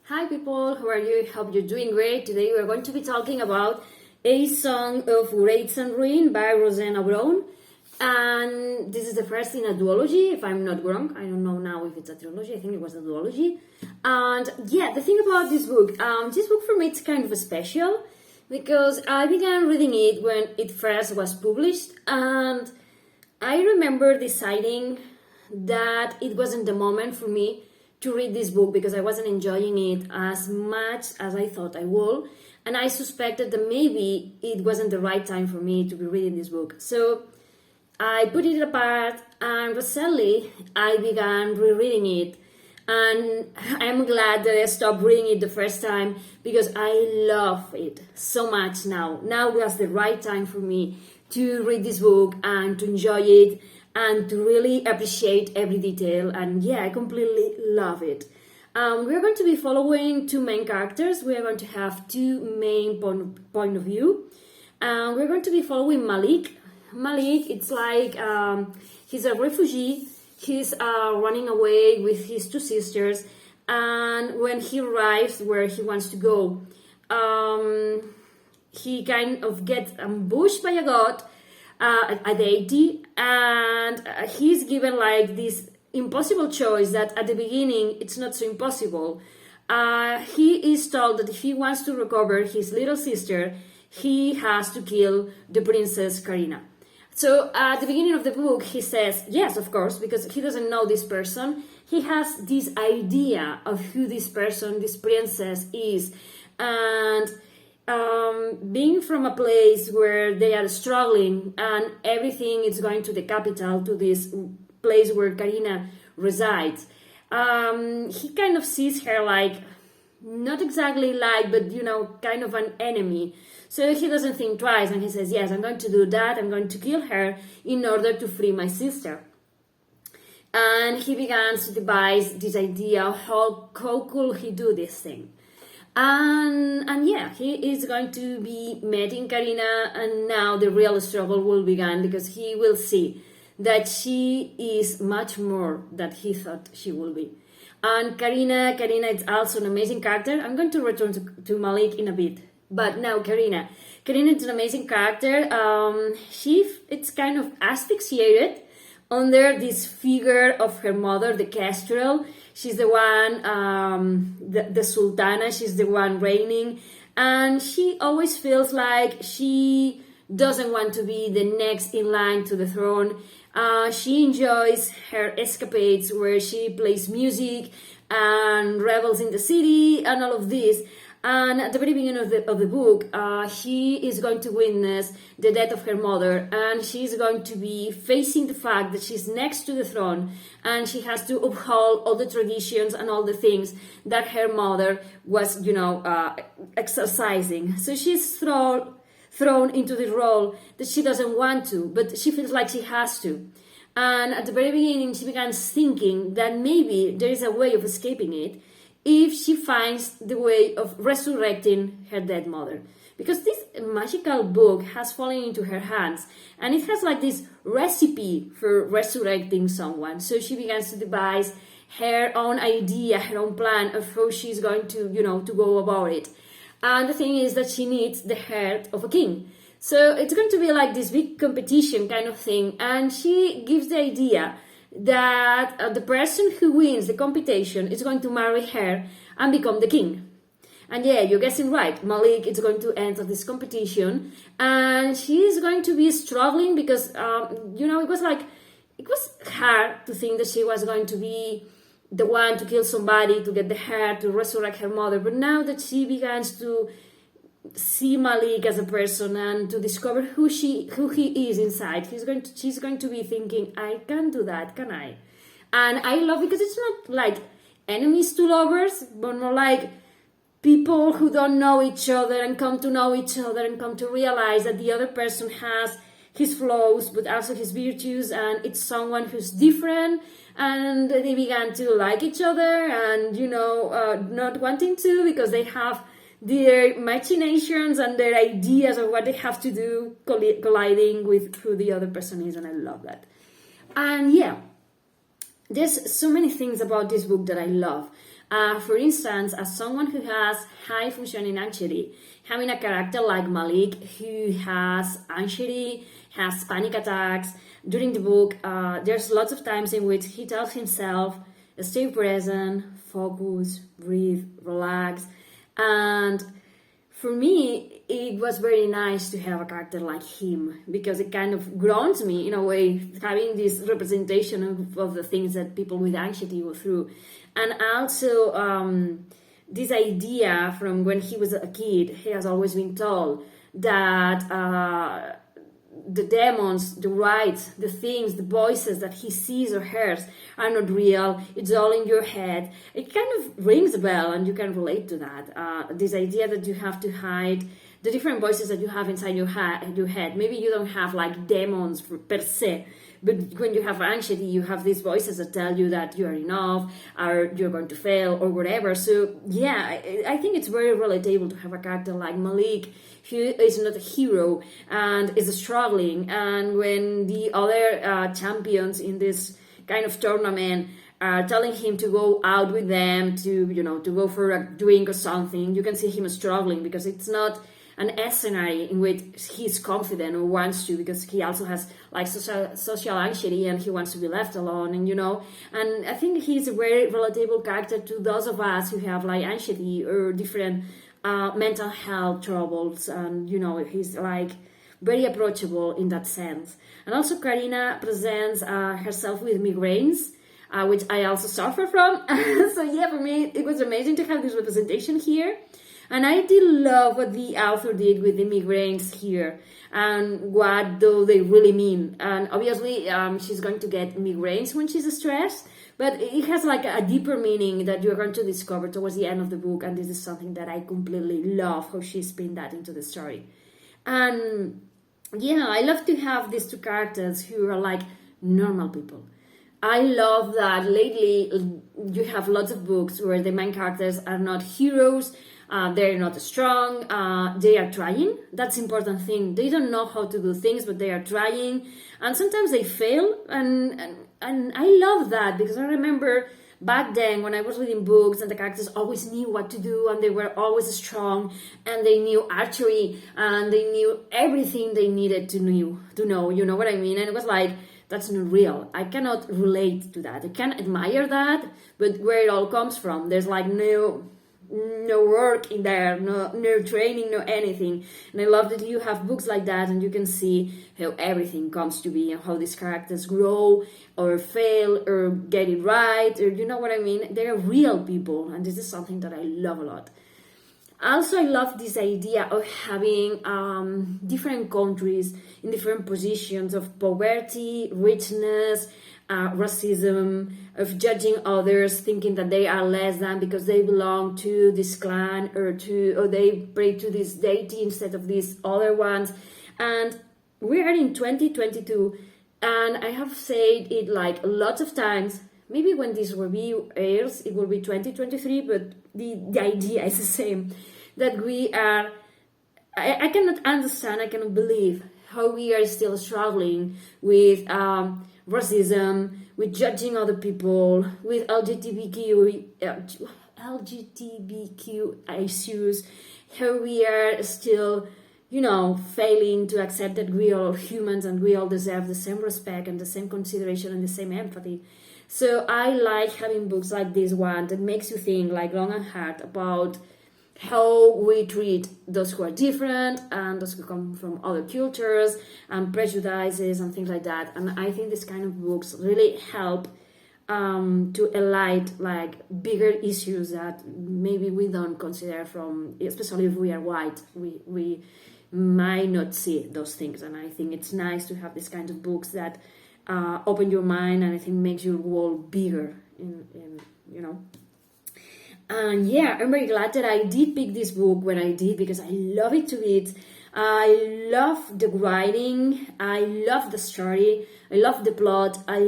Hi people, how are you? Hope you're doing great. Today we're going to be talking about A Song of Wraiths and Ruin by Roseanne. And this is the first in a duology, if I'm not wrong. I don't know now if it's a trilogy, I think it was a duology. And yeah, the thing about this book for me it's kind of special because I began reading it when it first was published, and I remember deciding that it wasn't the moment for me to read this book because I wasn't enjoying it as much as I thought I would, and I suspected that maybe it wasn't the right time for me to be reading this book. So I put it apart, and recently I began rereading it, and I'm glad that I stopped reading it the first time because I love it so much now. Now was the right time for me to read this book and to enjoy it and to really appreciate every detail, and yeah, I completely love it. We're going to be following two main characters. We are going to have two main point of view. We're going to be following Malik. Malik, it's like he's a refugee. He's running away with his two sisters, and when he arrives where he wants to go, he kind of gets ambushed by a god, a deity, and he's given like this impossible choice that at the beginning it's not so impossible. He is told that if he wants to recover his little sister, he has to kill the princess Karina. So at the beginning of the book, he says yes, of course, because he doesn't know this person. He has this idea of who this person, this princess is, and being from a place where they are struggling and everything is going to the capital, to this place where Karina resides, he kind of sees her like, not exactly like, but kind of an enemy. So he doesn't think twice, and he says, yes, I'm going to do that. I'm going to kill her in order to free my sister. And he begins to devise this idea of how could he do this thing. And yeah, he is going to be meeting Karina, and now the real struggle will begin because he will see that she is much more than he thought she would be. And Karina is also an amazing character. I'm going to return to Malik in a bit. But now Karina is an amazing character. It's kind of asphyxiated under this figure of her mother, the kestrel. She's the one, the Sultana, she's the one reigning. And she always feels like she doesn't want to be the next in line to the throne. She enjoys her escapades where she plays music and revels in the city and all of this. And at the very beginning of the book, she is going to witness the death of her mother, and she's going to be facing the fact that she's next to the throne, and she has to uphold all the traditions and all the things that her mother was, exercising. So she's thrown into the role that she doesn't want to, but she feels like she has to. And at the very beginning, she begins thinking that maybe there is a way of escaping it if she finds the way of resurrecting her dead mother. Because this magical book has fallen into her hands, and it has like this recipe for resurrecting someone. So she begins to devise her own idea, her own plan of how she's going to, to go about it. And the thing is that she needs the heart of a king. So it's going to be like this big competition kind of thing. And she gives the idea that the person who wins the competition is going to marry her and become the king. And yeah, you're guessing right. Malik is going to enter this competition, and she's going to be struggling because, it was hard to think that she was going to be the one to kill somebody, to get the heart, to resurrect her mother. But now that she begins to see Malik as a person and to discover who he is inside, she's going to be thinking, I can do that, can I? And I love it because it's not like enemies to lovers, but more like people who don't know each other and come to know each other and come to realize that the other person has his flaws but also his virtues, and it's someone who's different, and they began to like each other and not wanting to because they have their machinations and their ideas of what they have to do colliding with who the other person is, and I love that. And yeah, there's so many things about this book that I love. For instance, as someone who has high functioning anxiety, having a character like Malik who has anxiety, has panic attacks, during the book, there's lots of times in which he tells himself, stay present, focus, breathe, relax. And for me, it was very nice to have a character like him because it kind of grounds me in a way, having this representation of the things that people with anxiety go through. And also, this idea from when he was a kid, he has always been told that the demons, the rights, the things, the voices that he sees or hears are not real. It's all in your head. It kind of rings a bell, and you can relate to that. This idea that you have to hide the different voices that you have inside your head. Maybe you don't have like demons per se, but when you have anxiety, you have these voices that tell you that you are enough, or you're going to fail, or whatever. So yeah, I think it's very relatable to have a character like Malik, who is not a hero and is struggling. And when the other champions in this kind of tournament are telling him to go out with them, to go for a drink or something, you can see him struggling because it's not an scenario in which he's confident or wants to, because he also has like social anxiety and he wants to be left alone, and I think he's a very relatable character to those of us who have like anxiety or different mental health troubles, and he's like very approachable in that sense. And also Karina presents herself with migraines, which I also suffer from. So yeah, for me it was amazing to have this representation here. And I did love what the author did with the migraines here and what do they really mean. And obviously she's going to get migraines when she's stressed, but it has like a deeper meaning that you're going to discover towards the end of the book. And this is something that I completely love, how she spin that into the story. And yeah, I love to have these two characters who are like normal people. I love that lately you have lots of books where the main characters are not heroes, they're not strong, they are trying. That's the important thing. They don't know how to do things, but they are trying. And sometimes they fail. And I love that, because I remember back then when I was reading books and the characters always knew what to do and they were always strong and they knew archery and they knew everything they needed to know, you know what I mean? And it was like, that's not real. I cannot relate to that. I can admire that, but where it all comes from, there's like no work in there, no training, no anything. And I love that you have books like that and you can see how everything comes to be and how these characters grow or fail or get it right, or you know what I mean? They're real people, and this is something that I love a lot. Also, I love this idea of having different countries in different positions of poverty, richness, racism, of judging others, thinking that they are less than because they belong to this clan or they pray to this deity instead of these other ones. And we are in 2022, and I have said it like lots of times. Maybe when this review airs, it will be 2023, but the idea is the same. That we are, I cannot understand, I cannot believe how we are still struggling with racism, with judging other people, with LGBTQ issues, how we are still, failing to accept that we are all humans and we all deserve the same respect and the same consideration and the same empathy. So I like having books like this one that makes you think like long and hard about how we treat those who are different and those who come from other cultures and prejudices and things like that. And I think this kind of books really help to highlight like bigger issues that maybe we don't consider from, especially if we are white, we might not see those things. And I think it's nice to have this kind of books that open your mind and I think makes your world bigger in. And yeah, I'm very glad that I did pick this book when I did, because I love it to bits. I love the writing, I love the story, I love the plot, I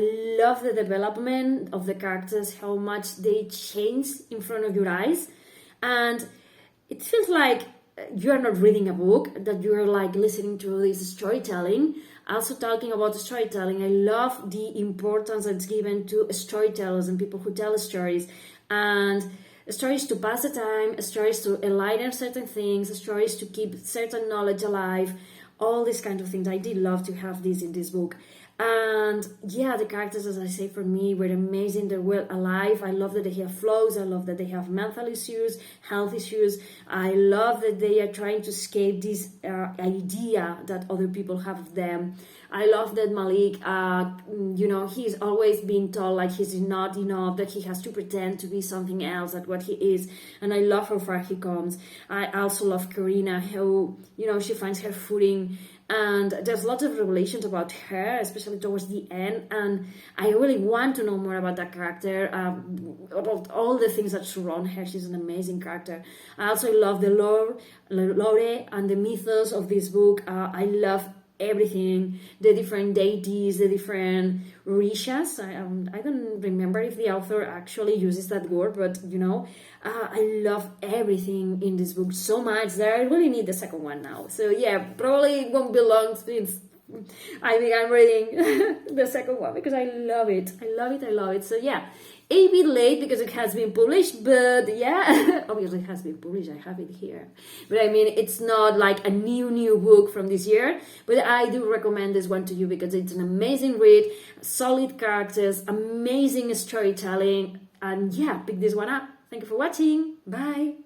love the development of the characters, how much they change in front of your eyes. And it feels like you're not reading a book, that you're like listening to this storytelling. Also, talking about storytelling, I love the importance that's given to storytellers and people who tell stories. And stories to pass the time, stories to enlighten certain things, stories to keep certain knowledge alive, all these kind of things. I did love to have this in this book. And yeah, the characters, as I say, for me were amazing. They're well alive. I love that they have flaws. I love that they have mental issues, health issues. I love that they are trying to escape this idea that other people have of them. I love that Malik, he's always been told like he's not enough, that he has to pretend to be something else than what he is. And I love how far he comes. I also love Karina, how, she finds her footing. And there's lots of revelations about her, especially towards the end. And I really want to know more about that character, about all the things that surround her. She's an amazing character. I also love the lore and the mythos of this book. I love everything, the different deities, the different rishas. I don't remember if the author actually uses that word, but I love everything in this book so much that I really need the second one now. So yeah, probably it won't be long since I began reading the second one, because I love it. I love it. So yeah, a bit late because it has been published, but yeah, obviously it has been published. I have it here. But I mean, it's not like a new book from this year, but I do recommend this one to you because it's an amazing read, solid characters, amazing storytelling, and yeah, pick this one up. Thank you for watching. Bye.